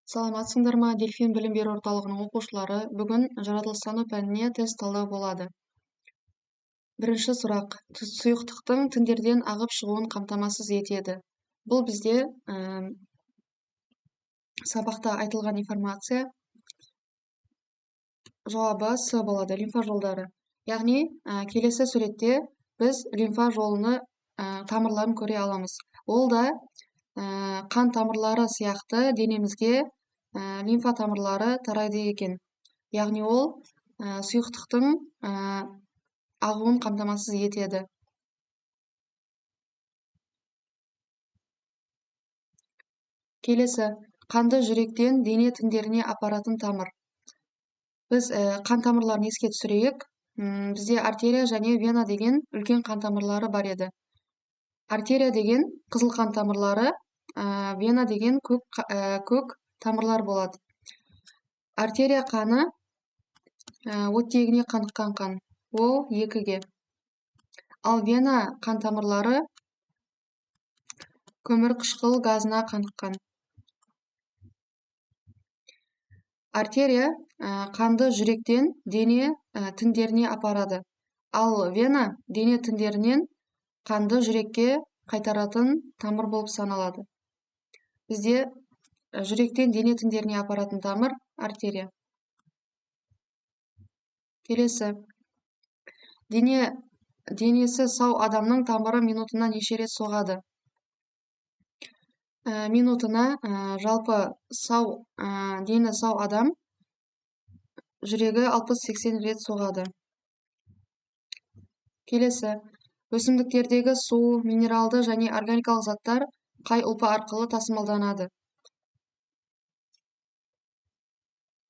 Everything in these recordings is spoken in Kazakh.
Саламатсыңдар ма, Дельфин білім беру орталығының оқушылары? Бүгін жаратылыстану пәніне тест талдау болады. Бірінші сұрақ. Сұйықтықтың тіндерден ағып шығуын қамтамасыз етеді. Бұл бізде сабақта айтылған информация. Жауабы С болады, лимфа жолдары. Яғни, келесі суретте біз лимфа жолыны тамырларын көре аламыз. Ол да қан тамырлары сияқты денемізге лимфа тамырлары тарайды екен. Яғни ол сұйықтықтың ағуын қамтамасыз етеді. Келесі, қанды жүректен дене тіндеріне апаратын тамыр. Біз қан тамырларын еске түсірейік. Бізде артерия және вена деген үлкен қан тамырлары бар еді. Артерия деген қызыл қан тамырлары, вена деген көк тамырлар болады. Артерия қаны оттегіне қаныққан қан, ол 2-ге. Ал вена қан тамырлары көмір қышқыл газына қаныққан. Артерия қанды жүректен дене тіндеріне апарады. Ал вена дене тіндерінен қанды жүрекке қайтаратын тамыр болып саналады. Бізде жүректен дене тіндеріне апаратын тамыр артерия. Келесі. Денесі сау адамның тамыры минутына неше рет соғады? Минутына жалпы дені сау адам жүрегі 60-80 рет соғады. Келесі. Өсімдіктердегі су, минералды және органикалық заттар қай ұлпа арқылы тасымалданады?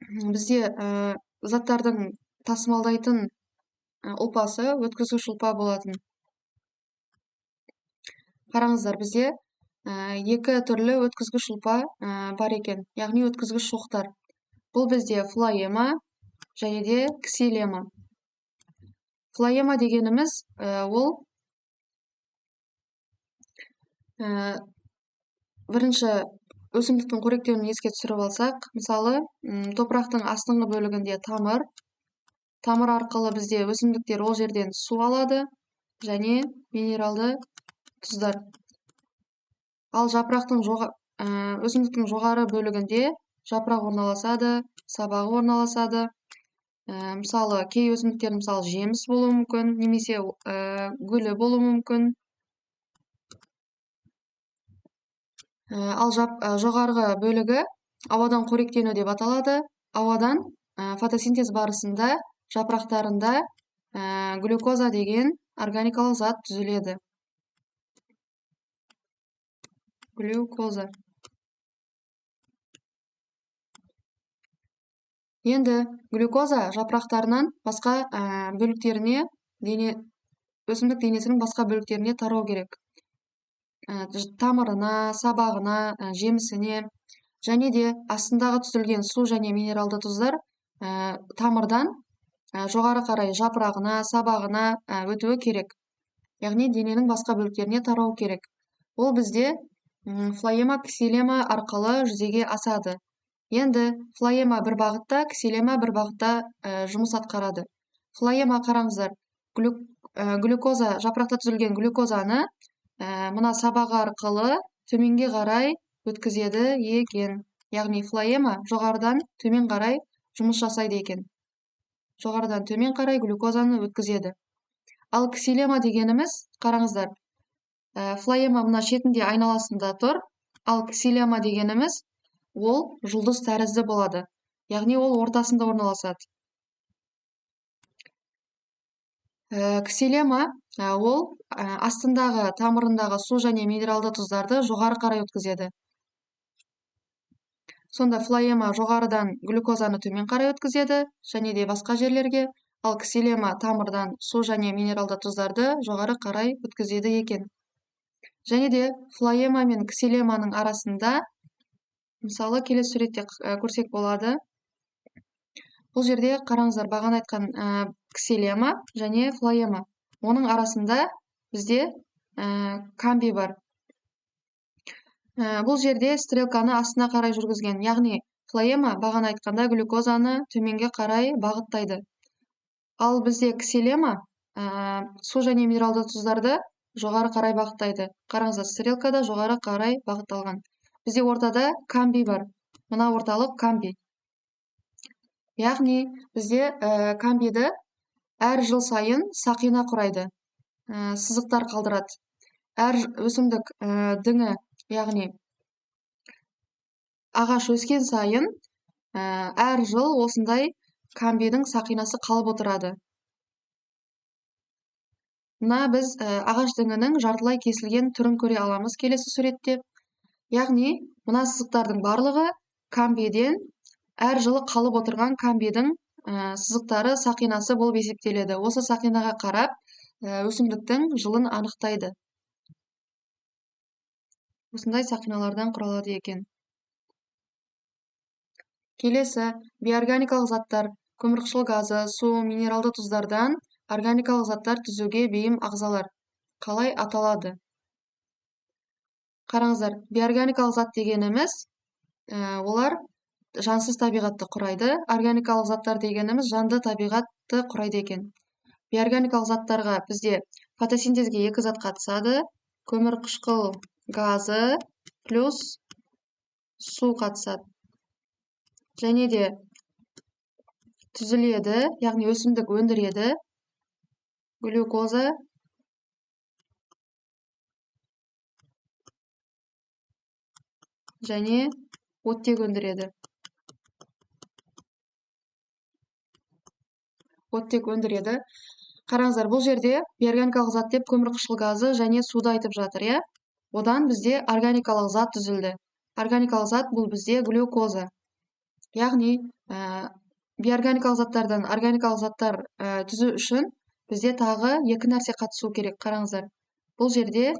Бізде заттардың тасымалдайтын ұлпасы өткізгіш ұлпа болатын. Қараңыздар, бізде 2 түрлі өткізгіш ұлпа бар екен, яғни өткізгіш шоқтар. Бұл бізде флоема және де ксилема. Флоема дегеніміз ол бірінші өсімдіктің қоректеуін еске түсіріп алсақ, мысалы, топырақтың астыңғы бөлігінде тамыр арқылы бізде өсімдіктер ол жерден су алады және минералды тұздар. Ал өсімдіктің жоғары бөлігінде жапырақ орналасады, сабағы орналасады. Мысалы, кей өсімдіктер жеміс болуы мүмкін, немесе гүлі болуы мүмкін. Ал жоғарғы бөлігі ауадан қоректену деп аталады. Ауадан фотосинтез барысында жапырақтарында глюкоза деген органикалық зат түзіледі. Глюкоза. Енді глюкоза жапырақтарынан басқа бөліктеріне, өсімдік денесінің басқа бөліктеріне тарау керек. Тамырына, сабағына, жемісіне және де астындағы түзілген су және минералды тұздар тамырдан жоғары қарай жапырағына, сабағына өтуі керек. Яғни дененің басқа бөліктеріне тарау керек. Ол бізде флоема, ксилема арқылы жүзеге асады. Енді флоема бір бағытта, ксилема бір бағытта жұмыс атқарады. Флоема қараңыздар, глюкоза, жапырақта түзілген глюкозаны мына сабағы арқылы төменге қарай өткізеді екен. Яғни флоема жоғарыдан төмен қарай жұмыс жасайды екен. Жоғарыдан төмен қарай глюкозаны өткізеді. Ал ксилема дегеніміз, қараңыздар, флоема мына шетінде айналасында тұр, ал ксилема дегеніміз ол жұлдыз тәрізді болады. Яғни ол ортасында орналасады. Ксилема ол астындағы тамырындағы су және минералды тұздарды жоғары қарай өткізеді. Сонда флоема жоғарыдан глюкозаны төмен қарай өткізеді және де басқа жерлерге, ал ксилема тамырдан су және минералды тұздарды жоғары қарай өткізеді екен. Және де флоема мен ксилеманың арасында, мысалы, келесі суретте көрсек болады. Бұл жерде қараңыздар, бағана айтқан ксилема және флоема. Оның арасында бізде камби бар. Бұл жерде стрелканы астына қарай жүргізген, яғни флоема бағана айтқанда глюкозаны төменге қарай бағыттайды. Ал бізде ксилема су және минералды тұздарды жоғары қарай бағыттайды. Қараңыздар, стрелкада жоғары қарай бағытталған. Бізде ортада камбий бар. Мына орталық камбий. Яғни бізде камбийді әр жыл сайын сақина құрайды, сызықтар қалдырады. Әр өсімдік діңі, яғни ағаш өскен сайын әр жыл осындай камбийдің сақинасы қалып отырады. Мына біз ағаш діңінің жартылай кесілген түрін көре аламыз келесі суретте. Яғни мына сызықтардың барлығы камбийден әр жылы қалып отырған камбийдің сызықтары сақинасы болып есептеледі. Осы сақинаға қарап өсімдіктің жылын анықтайды. Осындай сақиналардан құралады екен. Келесі, биорганикалық заттар, көмірқышқыл газы, су, минералды тұздардан органикалық заттар түзуге бейім ағзалар. Қалай аталады? Қараңыздар, биорганикалық зат дегеніміз, олар жансыз табиғатты құрайды. Органикалық заттар дегеніміз жанды табиғатты құрайды екен. Биорганикалық заттарға бізде фотосинтезге екі зат қатысады. Көмірқышқыл газы плюс су қатысады. Және де түзіледі, яғни өсімдік өндіреді. Глюкоза және оттек өндіреді. Қараңыздар, бұл жерде биорганикалық зат деп көмірқышқыл газы және суды айтып жатыр, иә? Одан бізде органикалық зат түзілді. Органикалық зат бұл бізде глюкоза. Яғни биорганикалық заттардан органикалық заттар түзу үшін бізде тағы екі нәрсе қатысу керек. Қараңыздар, бұл жерде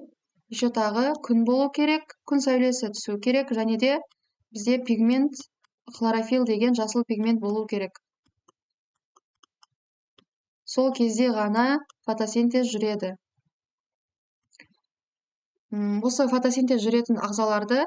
еще тағы күн болу керек, күн сәулесі түсу керек, және де бізде пигмент, хлорофилл деген жасыл пигмент болу керек. Сол кезде ғана фотосинтез жүреді. Осы фотосинтез жүретін ағзаларды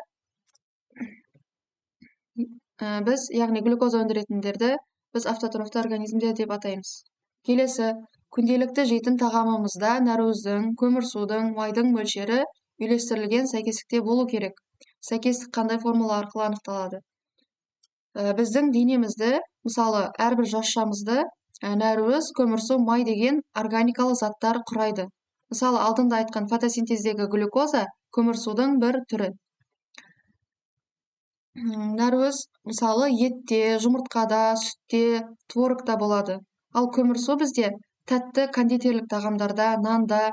біз, яғни глюкоза өндіретіндерді біз автотрофты организмдер деп атаймыз. Келесі, күнделікті жейтін тағамымызда нәруыздің, көмірсудың, майдың мөлшері үйлестірілген сәйкестікте болу керек. Сәйкестік қандай формула арқылы анықталады? Біздің денемізді, мысалы, әрбір жасушамызды нәруыз, көмірсу, май деген органикалық заттар құрайды. Мысалы, алдында айтқан фотосинтездегі глюкоза көмірсудың бір түрі. Нәруыз, мысалы, етте, жұмыртқада, сүтте, творогта болады. Ал көмірсу бізде тәтті кондитерлік тағамдарда, нанда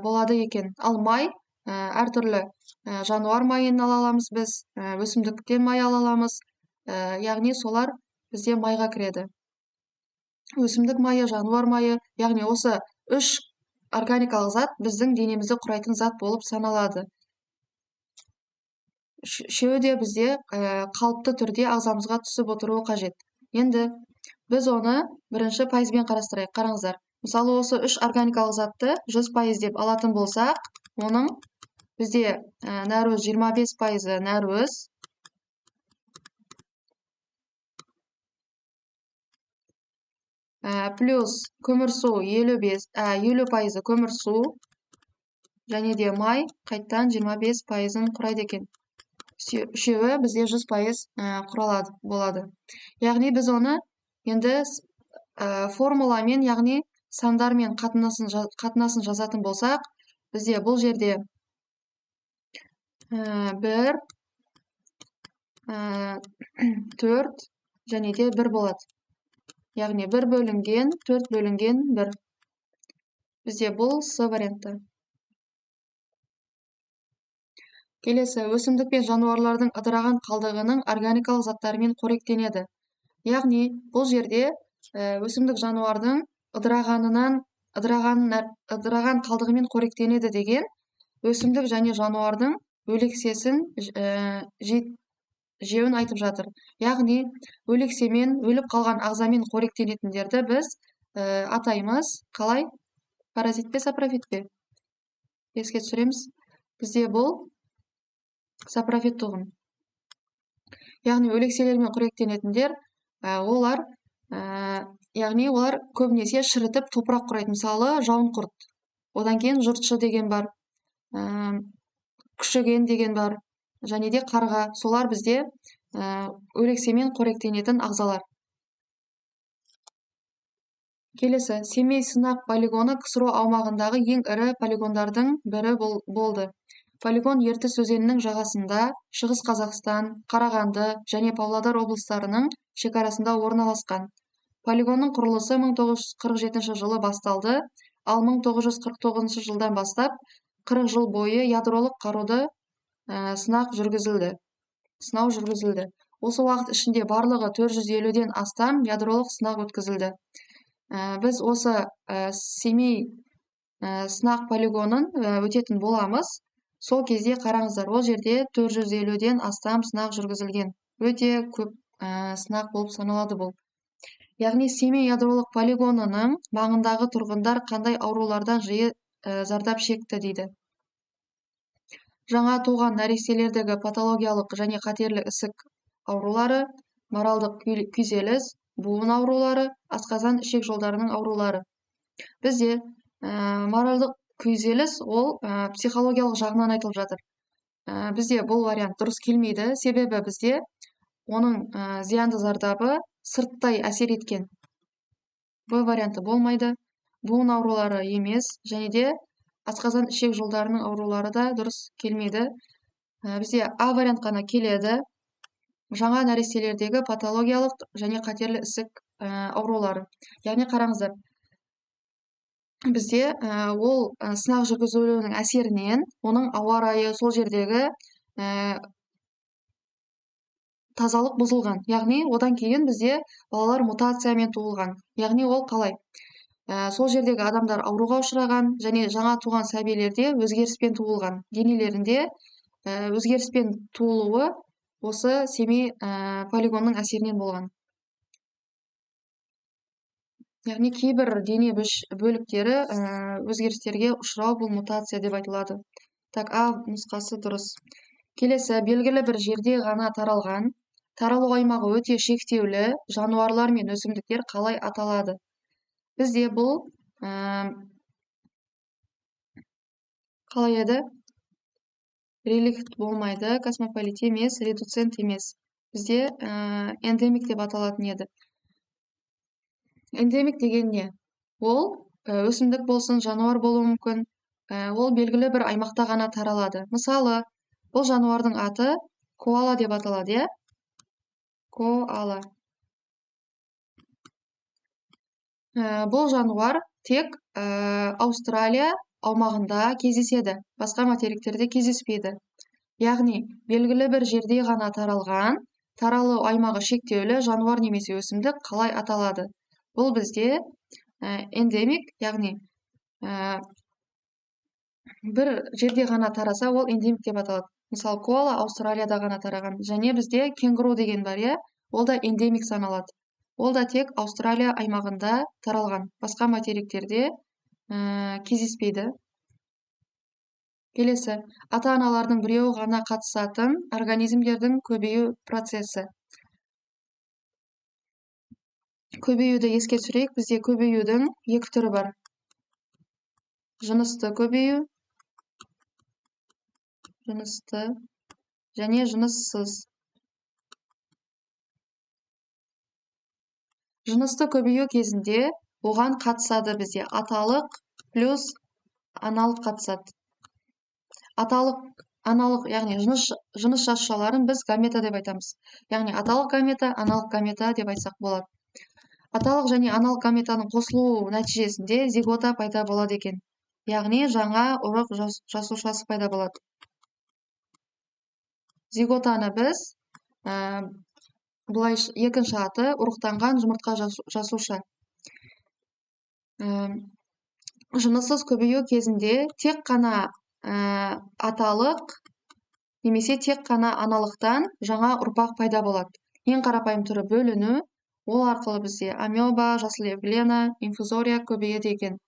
болады екен. Ал май әртүрлі жануар майын ала аламыз біз, өсімдіктен май ала аламыз. Яғни солар бізде майға кіреді. Өсімдік майы, жануар майы, яғни осы үш органикалық зат біздің денемізді құрайтын зат болып саналады. Үшеуі де бізде қалыпты түрде ағзамызға түсіп отыруы қажет. Енді біз оны бірінші пайызбен қарастырайық. Қараңыздар, мысалы осы үш органикалық затты 100% деп алатын болсақ, оның бізде нәруыз 25% нәруыз, плюс көмірсу 50% көмірсу, және де май қайттан 25%-ын құрайды екен. Үшеуі бізде 100% құралады болады. Яғни біз оны енді формуламен, яғни сандармен қатынасын жазатын болсақ, бізде бұл жерде 1, 4 және де 1 болады. Яғни 1 бөлінген, 4 бөлінген 1. Бізде бұл С варианты. Келесі, өсімдік пен жануарлардың ыдыраған қалдығының органикалық заттарымен қоректенеді. Яғни, бұл жерде өсімдік жануардың ыдыраған қалдығымен қоректенеді деген өсімдік және жануардың өлексесін жеуін айтып жатыр. Яғни, өлексемен, өліп қалған ағзамен қоректенетіндерді біз атаймыз. Қалай? Паразит пе, сапрофит пе? Еске түсіреміз. Бізде бұл сапрофит тұғын. яғни өлекселермен қоректенетіндер олар яғни олар көбінесе шірітіп топырақ құрайды. Мысалы жауынқұрт, одан кейін жұртшы деген бар, күшіген деген бар, және де қарға. Солар бізде өлексемен қоректенетін ағзалар. Келесі, Семей сынақ полигоны КСРО аумағындағы ең ірі полигондардың бірі болды. Полигон Ертіс өзенінің жағасында, Шығыс Қазақстан, Қарағанды және Павлодар облыстарының шекарасында орналасқан. Полигонның құрылысы 1947 жылы басталды, ал 1949 жылдан бастап 40 жыл бойы ядролық қаруды сынау жүргізілді. Осы уақыт ішінде барлығы 450-ден астам ядролық сынақ өткізілді. Біз осы Семей сынақ полигонын өтетін боламыз. Сол кезде қараңыздар, ол жерде 450-ден астам сынақ жүргізілген. Өте көп сынақ болып саналады бұл. Яғни Семей ядролық полигонының маңындағы тұрғындар қандай аурулардан жиі зардап шекті дейді. Жаңа туған нәрестелердегі патологиялық және қатерлі ісік аурулары, моралдық күйзеліс, буын аурулары, асқазан ішек жолдарының аурулары. Бізде моралдық күйзеліс ол психологиялық жағынан айтылып жатыр. Бізде бұл вариант дұрыс келмейді, себебі бізде оның зиянды зардабы сырттай әсер еткен. Б варианты болмайды, буын аурулары емес, және де асқазан ішек жолдарының аурулары да дұрыс келмейді. Бізде А вариант қана келеді. Жаңа нәрестелердегі патологиялық және қатерлі ісік аурулары. Яғни қараңыздар, бізде ол сынақ жүргізілуінің әсерінен оның ауа райы, сол жердегі тазалық бұзылған. Яғни одан кейін бізде балалар мутациямен туылған. Яғни ол қалай? Сол жердегі адамдар ауруға ұшыраған және жаңа туған сәбилерде өзгеріспен туылған. Денелерінде өзгеріспен туылуы осы Семей полигонның әсерінен болған. Яғни кейбір дене бөліктері өзгерістерге ұшырау бұл мутация деп айтылады. Так, А нұсқасы дұрыс. Келесі, белгілі бір жерде ғана таралған, таралу аймағы өте шектеулі жануарлар мен өсімдіктер қалай аталады? Бізде бұл қалай еді? Реликт болмайды, космополит емес, редуцент емес. Бізде эндемик деп аталатын еді. Эндемик деген не? Ол өсімдік болсын, жануар болуы мүмкін. Ол белгілі бір аймақта ғана таралады. Мысалы, бұл жануардың аты коала деп аталады, иә? Коала. Бұл жануар тек Аустралия аумағында кездеседі, басқа материктерде кездеспейді. Яғни, белгілі бір жерде ғана таралған, таралу аймағы шектеулі жануар немесе өсімдік қалай аталады? Бұл бізде эндемик, яғни бір жерде ғана тараса, ол эндемик деп аталады. Мысалы, коала Аустралияда ғана тараған, және бізде кенгуру деген бар, иә? Ол да эндемик саналады. Ол да тек Аустралия аймағында таралған, басқа материктерде кездеспейді. Келесі, ата-аналардың біреуі ғана қатысатын организмдердің көбею процесі. Көбеюді еске түсірейік, бізде көбеюдің екі түрі бар. Жынысты көбею, жынысты және жыныссыз. Жынысты көбею кезінде оған қатысады бізде аталық плюс аналық қатысады. Аталық, аналық, яғни жыныс жасушаларын біз гамета деп айтамыз. Яғни аталық гамета, аналық гамета деп айтсақ болады. Аталық және аналық гаметаның қосылуы нәтижесінде зигота пайда болады екен. Яғни жаңа ұрық жасушасы пайда болады. Зиготаны біз бұлай екінші аты ұрықтанған жұмыртқа жасуша. Жыныссыз көбею кезінде тек қана аталық немесе тек қана аналықтан жаңа ұрпақ пайда болады. Ең қарапайым түрі бөліну, ол арқылы бізде амеба, жасыл евглена, инфузория көбейеді екен.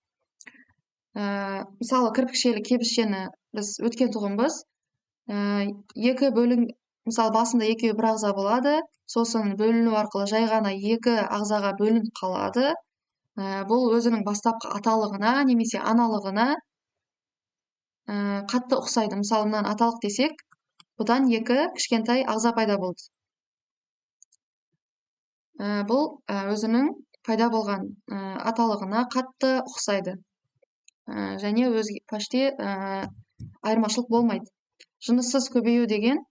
Мысалы, кірпікшелі кебісшені біз өткен тұғынбыз. Екі мысалы басында екеуі бір ағза болады, сосын бөліну арқылы жай ғана екі ағзаға бөлініп қалады. Бұл өзінің бастапқы аталығына немесе аналығына қатты ұқсайды. Мысалы, мынаны аталық десек, бұдан екі кішкентай ағза пайда болды. Бұл өзінің пайда болған аталығына қатты ұқсайды. Және почти айырмашылық болмайды. Жыныссыз көбею деген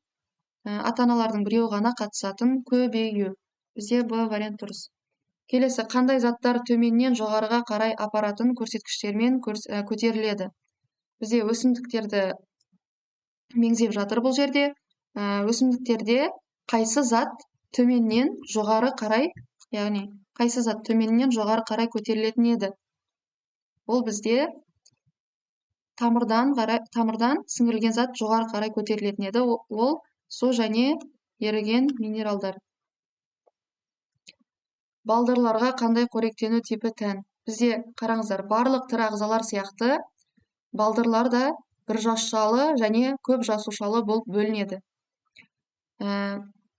ата-аналардың біреуі ғана қатысатын көбею. Бізде Б вариант дұрыс. Келесі, қандай заттар төменнен жоғарыға қарай апаратын көрсеткіштермен көтеріледі? Бізде өсімдіктерді меңзеп жатыр бұл жерде. Өсімдіктерде қайсы зат төменнен жоғары қарай, яғни қайсы зат төменнен жоғары қарай көтерілетін еді? Ол бізде тамырдан сіңірілген зат жоғары қарай көтерілетін еді. Ол су және еріген минералдар. Балдырларға қандай қоректену типі тән? Бізде қараңыздар, барлық тірі ағзалар сияқты балдырлар да бір жасушалы және көп жасушалы болып бөлінеді.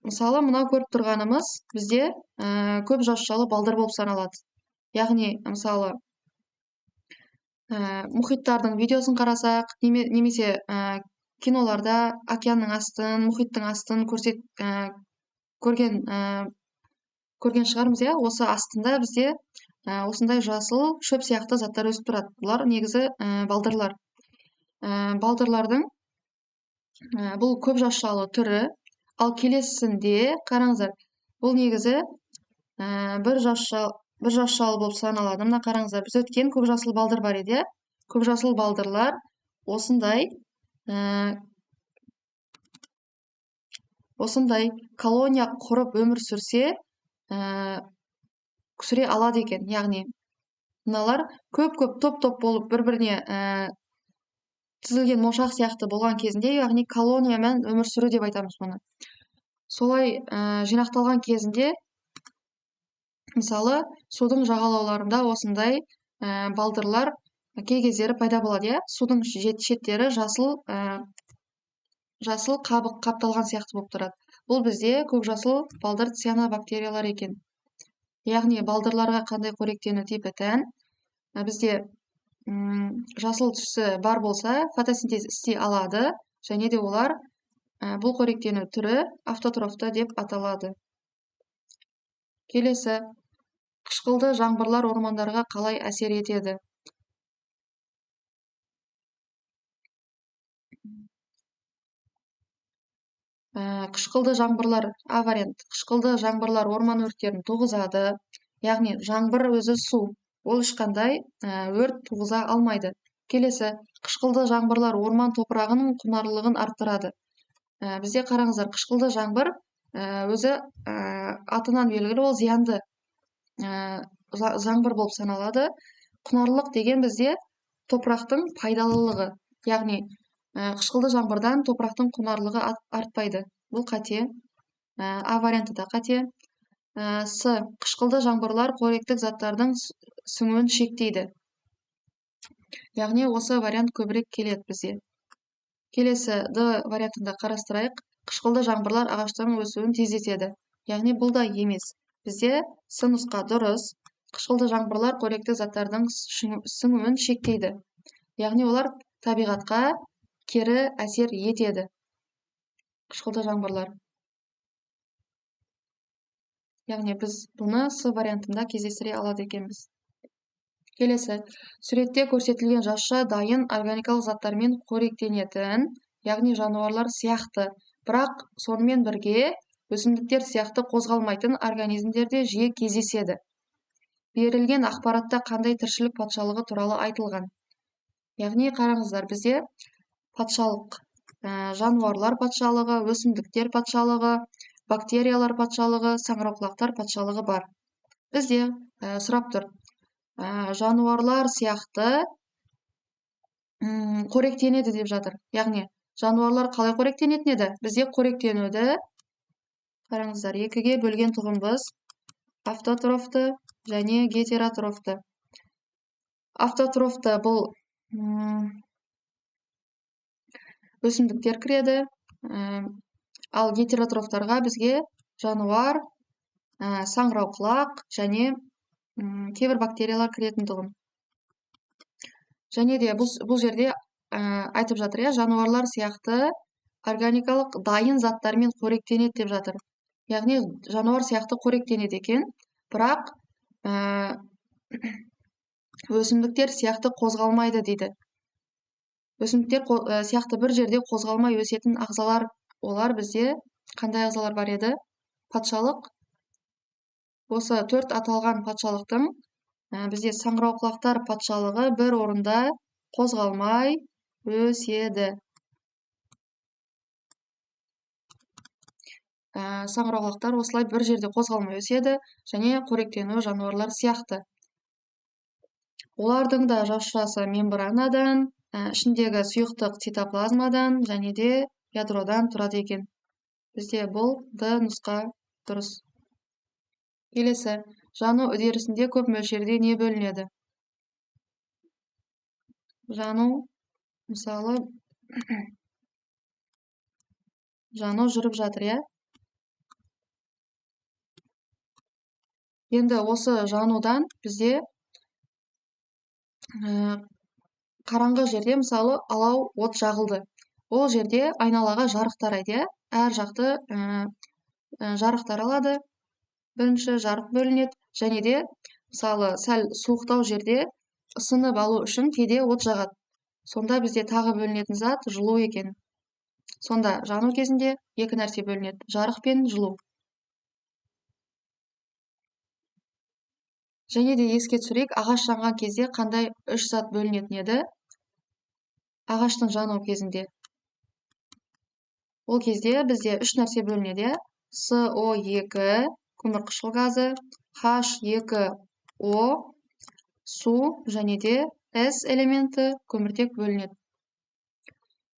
Мысалы, мынау көріп тұрғанымыз бізде көп жасушалы балдыр болып саналады. Яғни, мысалы, мұхиттардың видеосын қарасақ, немесе киноларда океанның астын, мұхиттың астын көрген шығармыз, иә? Осы астында бізде осындай жасыл шөп сияқты заттар өсіп тұрады. Бұлар негізі балдырлар. Балдырлардың бұл көп жасушалы түрі, ал келесінде қараңыздар, бұл негізі бір жасушалы болып саналады. Мына қараңыздар, біз өткен көп жасыл балдыр бар еді. Көп жасыл балдырлар осындай колония құрып өмір сүре алады екен. Яғни, мыналар көп топ болып бір-біріне тізілген мошақ сияқты болған кезінде, яғни колониямен өмір сүру деп айтамыз мұны. Солай жинақталған кезінде, мысалы, судың жағалауларында осындай балдырлар кей кездері пайда болады, иә? Судың шеттері жасыл қабық қапталған сияқты болып тұрады. Бұл бізде көкжасыл балдыр цианобактериялар екен. Яғни, балдырларға қандай қоректену типі тән? Бізде жасыл түсі бар болса, фотосинтез істей алады, және де олар бұл қоректену түрі автотрофты деп аталады. Келесі, қышқылды жаңбырлар ормандарға қалай әсер етеді? Қышқылды жаңбырлар, А вариант, қышқылды жаңбырлар орман өрттерін туғызады. Яғни, жаңбыр өзі су, ол ешқандай өрт туғыза алмайды. Келесі, қышқылды жаңбырлар орман топырағының құнарлылығын арттырады. Бізде қараңыздар, қышқылды жаңбыр өзі атынан белгілі, ол зиянды жаңбыр болып саналады. Құнарлылық деген бізде топырақтың пайдалылығы. Яғни, қышқылды жаңбырдан топырақтың құнарлылығы артпайды. Бұл қате. А варианты да қате. С. Қышқылды жаңбырлар қоректік заттардың сіңуін шектейді. Яғни, осы вариант көбірек келеді бізде. Келесі Д вариантында қарастырайық. Қышқылды жаңбырлар ағаштардың өсуін тездетеді. Яғни, бұл да емес. Бізде С нұсқа дұрыс. Қышқылды жаңбырлар қоректік заттардың сіңуін шектейді. Яғни, олар табиғатқа кері әсер етеді. Қышқылды жаңбырлар. Яғни, біз бұны С вариантында кездестіре алады екенбіз. Келесі, суретте көрсетілген жасуша дайын органикалық заттармен қоректенетін, яғни жануарлар сияқты, бірақ сонымен бірге өсімдіктер сияқты қозғалмайтын организмдерде жиі кездеседі. Берілген ақпаратта қандай тіршілік патшалығы туралы айтылған? Яғни, қараңыздар, бізде патшалық, жануарлар патшалығы, өсімдіктер патшалығы, бактериялар патшалығы, саңырауқұлақтар патшалығы бар. Бізде сұрап тұр. Жануарлар сияқты қоректенеді деп жатыр. Яғни, жануарлар қалай қоректенетін еді? Бізде қоректенуді, қараңыздар, екіге бөлген тұғынбыз. Автотрофты және гетеротрофты. Автотрофты бұл өсімдіктер кіреді. Ал гетеротрофтарға бізге жануар, саңырауқұлақ және кейбір бактериялар кіретіндігін. Және де бұл жерде айтып жатыр, иә, жануарлар сияқты органикалық дайын заттармен қоректенеді деп жатыр. Яғни жануар сияқты қоректенеді екен, бірақ өсімдіктер сияқты қозғалмайды дейді. Өсімдіктер сияқты бір жерде қозғалмай өсетін ағзалар, олар бізде қандай ағзалар бар еді? Патшалық. Осы 4 аталған патшалықтың бізде саңырауқұлақтар патшалығы бір орында қозғалмай өседі. Саңырауқұлақтар осылай бір жерде қозғалмай өседі және қоректену жануарлар сияқты. Олардың да жасушасы мембранадан, ішіндегі сұйықтық цитоплазмадан және де ядродан тұрады екен. Бізде бұл Д нұсқа дұрыс. Келесі, жану үдерісінде көп мөлшерде не бөлінеді? Жану, мысалы, жану жүріп жатыр, иә? Енді осы жанудан бізде қараңғы жерде, мысалы, алау от жағылды. Ол жерде айналаға жарық тарайды, иә? Әр жақты жарық таралады. Бірінші жарық бөлінеді, және де, мысалы, сәл суықтау жерде ысынып алу үшін кейде от жағады. Сонда бізде тағы бөлінетін зат жылу екен. Сонда жану кезінде екі нәрсе бөлінеді: жарық пен жылу. Және де еске түсірейік, ағаш жанған кезде қандай үш зат бөлінетін еді? Ағаштың жану кезінде. Ол кезде бізде үш нәрсе бөлінеді, СО2 көмірқышқыл газы, H2O су және де S элементі көміртек бөлінеді.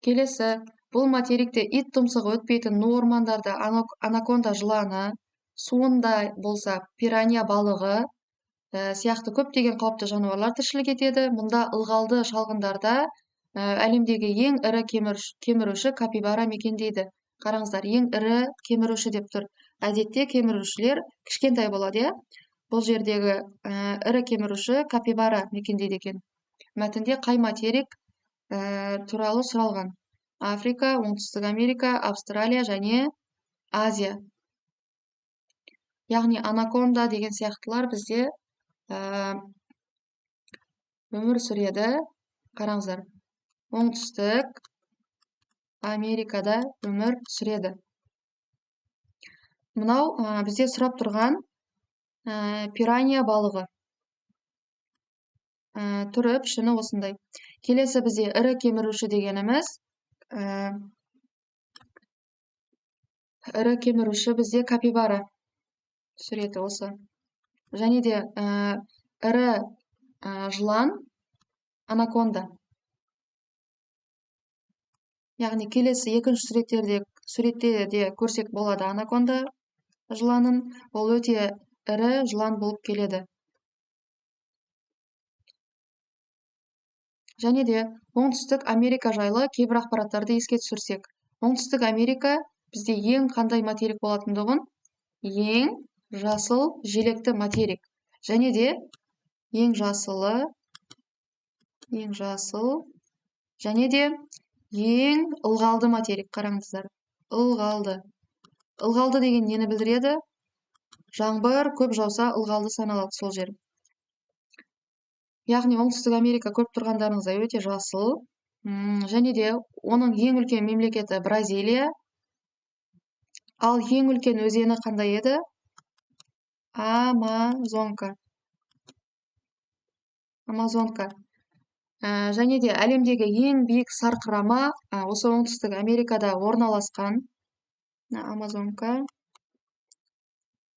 Келесі, бұл материкте ит тұмсығы өтпейтін ну ормандарда анаконда жыланы, суында болса пиранья балығы сияқты көптеген қауіпті жануарлар тіршілік етеді. Мұнда ылғалды шалғындарда әлемдегі ең ірі кеміруші капибара мекендейді. Қараңыздар, ең ірі кеміруші деп тұр. Әдетте кемірушілер кішкентай болады, иә? Бұл жердегі ірі кеміруші капибара мекендейді екен. Мәтінде қай материк туралы сұралған? Африка, Оңтүстік Америка, Австралия және Азия. Яғни анаконда деген сияқтылар бізде өмір сүреді. Қараңыздар, Оңтүстік Америкада өмір сүреді. Мынау бізде сұрап тұрған пиранья балығы. Түрі пішіні осындай. Келесі бізде ірі кеміруші дегеніміз, ірі кеміруші бізде капибара. Суреті осы. Және де ірі жылан анаконда. Яғни келесі екінші суретте де көрсек болады анаконда жыланын. Ол өте ірі жылан болып келеді. Және де Оңтүстік Америка жайлы кейбір ақпараттарды еске түсірсек. Оңтүстік Америка бізде ең қандай материк болатындығын? Ең жасыл желекті материк. Және де ең жасыл, және де ең ылғалды материк. Қараңыздар, ылғалды. Ылғалды деген нені білдіреді? Жаңбыр көп жауса ылғалды саналады сол жер. Яғни Оңтүстік Америка көріп тұрғандарыңыздай өте жасыл. Және де оның ең үлкен мемлекеті Бразилия. Ал ең үлкен өзені қандай еді? Амазонка. Және де әлемдегі ең биік сарқырама осы Оңтүстік Америкада орналасқан. Амазонка.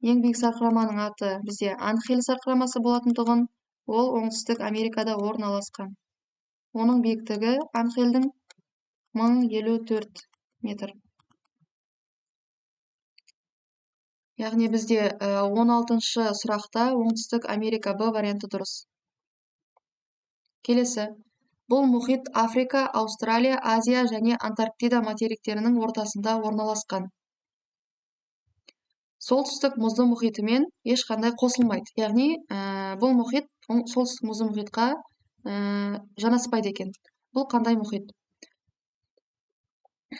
Ең биік сарқыраманың аты бізде Анхель сарқырамасы болатындығын, ол Оңтүстік Америкада орналасқан. Оның биіктігі Анхельдің 1054 метр. Яғни бізде 16-шы сұрақта Оңтүстік Америка Б варианты дұрыс. Келесі. Бұл мұхит Африка, Аустралия, Азия және Антарктида материктерінің ортасында орналасқан. солтүстік мұзды мұхитымен ешқандай қосылмайды. Яғни бұл мұхит солтүстік мұзды мұхитқа жанаспайды екен. Бұл қандай мұхит?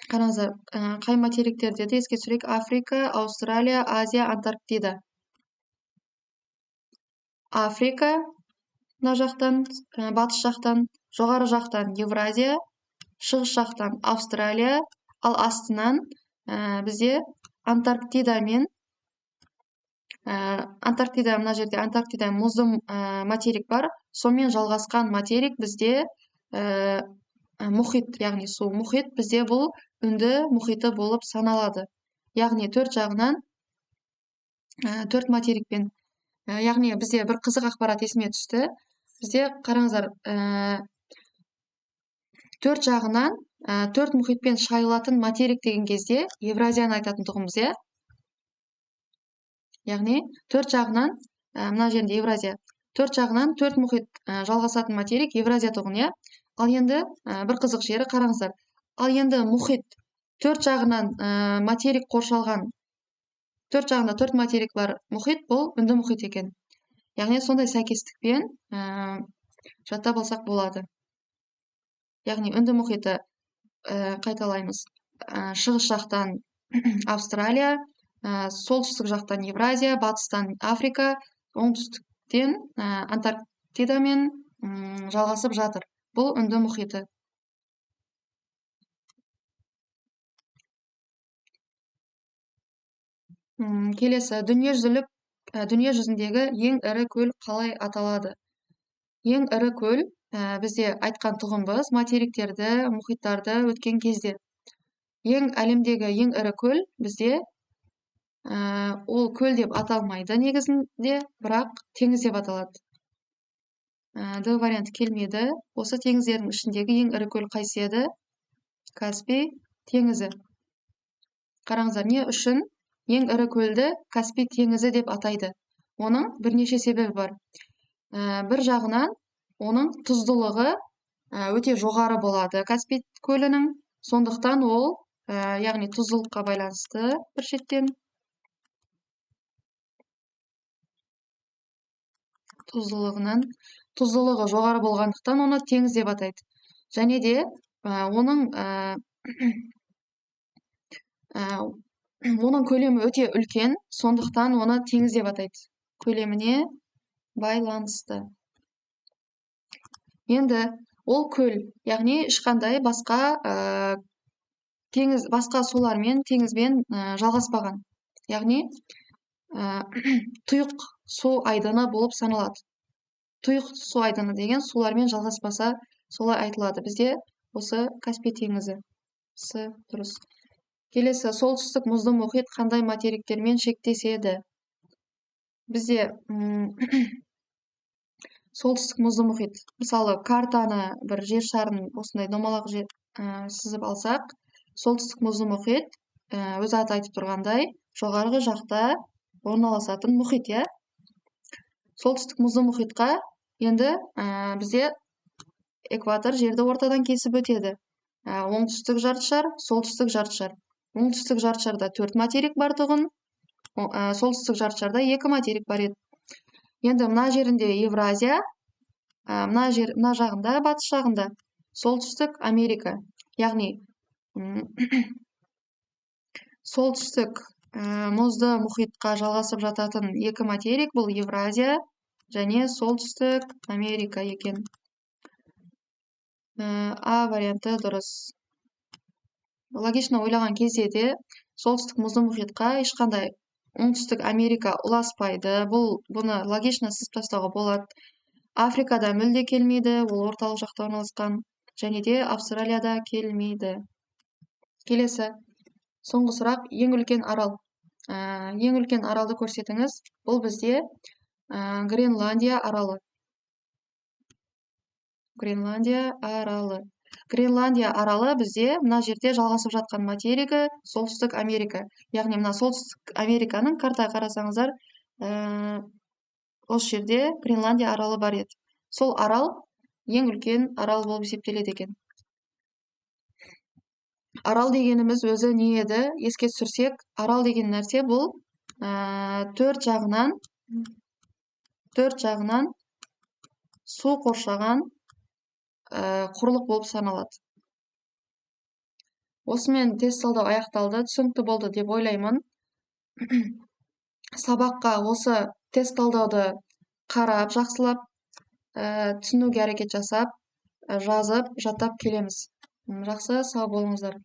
Қараңыздар, қай материктер деді, еске түсірейік. Африка, Аустралия, Азия, Антарктида. Африка мына жақтан, батыс жақтан, жоғары жақтан Евразия, шығыс жақтан Австралия, ал астынан бізде Антарктида мен Антарктида, мына жерде Антарктида мұзды материк бар. Сонымен жалғасқан материк бізде мұхит, яғни су. Мұхит бізде бұл үнді мұхиты болып саналады. Яғни төрт жағынан төрт материкпен. Яғни бізде бір қызық ақпарат есіме түсті. Бізде қараңыздар, төрт жағынан төрт мұхитпен шайылатын материк деген кезде Евразияны айтатын тұғымыз, иә? Яғни төрт жағынан, мына жерде Евразия, төрт жағынан төрт мұхит жалғасатын материк Евразия тұғын, иә? Ал енді бір қызық жері қараңыздар. Ал енді мұхит төрт жағынан материк қоршалған, төрт жағында төрт материк бар мұхит, бұл үнді мұхит екен. Яғни сондай сәйкестікпен жаттап алсақ болады. Яғни үнді мұхиты қайталаймыз. Шығыс жақтан Австралия, солтүстік жақтан Евразия, батыстан Африка, оңтүстіктен Антарктидамен жалғасып жатыр. Бұл үнді мұхиты. Келесі, дүние жүзіндегі ең ірі көл қалай аталады? Ең ірі көл бізде айтқан тұғымбыз материктерді, мұхиттарды өткен кезде. Әлемдегі ең ірі көл бізде ол көл деп аталмайды негізінде, бірақ теңіз деп аталады. Д вариант келмеді. Осы теңіздердің ішіндегі ең ірі көл қайсы еді? Каспий теңізі. Қараңыздар, не үшін ең ірі көлді Каспий теңізі деп атайды? Оның бірнеше себебі бар. Бір жағынан оның тұздылығы өте жоғары болады Каспий көлінің. Сондықтан ол, яғни тұздылыққа байланысты бір шеттен. Тұздылығы жоғары болғандықтан оны теңіз деп атайды. Және де оның көлемі өте үлкен, сондықтан оны теңіз деп атайды. Көлеміне байланысты. Енді ол көл, яғни ешқандай басқа сулармен, теңізбен жалғаспаған. Яғни тұйық су айдыны болып саналады. Тұйық су айдыны деген сулармен жалғаспаса, солай айтылады. Бізде осы Каспий теңізі. Дұрыс. Келесі, солтүстік мұзды мұхит қандай материктермен шектеседі? Бізде солтүстік мұзды мұхит, мысалы, картаны бір жер шарын осындай домалақ сызып алсақ, солтүстік мұзды мұхит өз аты айтып тұрғандай жоғарғы жақта орналасатын мұхит, иә? Солтүстік мұзды мұхитқа енді бізде экватор жерді ортадан кесіп өтеді. Оңтүстік жартышар, солтүстік жартышар. Оңтүстік жартышарда 4 материк бар тұғын, солтүстік жартышарда 2 материк бар еді. Енді мына жерінде Евразия, мына жағында, батыс жағында солтүстік Америка. Яғни солтүстік мұзды мұхитқа жалғасып жататын 2 материк бұл Евразия және солтүстік Америка екен. А варианты дұрыс. Логично ойлаған кезде де солтүстік мұзды мұхитқа ешқандай оңтүстік Америка ұласпайды. Бұны логично сызып тастауға болады. Африкада мүлде келмейді, ол орталық жақта орналасқан. Және де Австралияда келмейді. Келесі, соңғы сұрақ, ең үлкен арал. Ең үлкен аралды көрсетіңіз. Бұл бізде Гренландия аралы. Гренландия аралы бізде мына жерде жалғасып жатқан материгі солтүстік Америка. Яғни мына солтүстік Американың картаға қарасаңыздар, осы жерде Гренландия аралы бар еді. Сол арал ең үлкен арал болып есептеледі екен. Арал дегеніміз өзі не еді? Еске түсірсек, арал деген нәрсе бұл төрт жағынан су қоршаған құрлық болып саналады. Осымен тест талдау аяқталды, түсінікті болды деп ойлаймын. Сабаққа осы тест талдауды қарап, жақсылап, түсінуге әрекет жасап, жазып, жаттап келеміз. Жақсы, сау болыңыздар.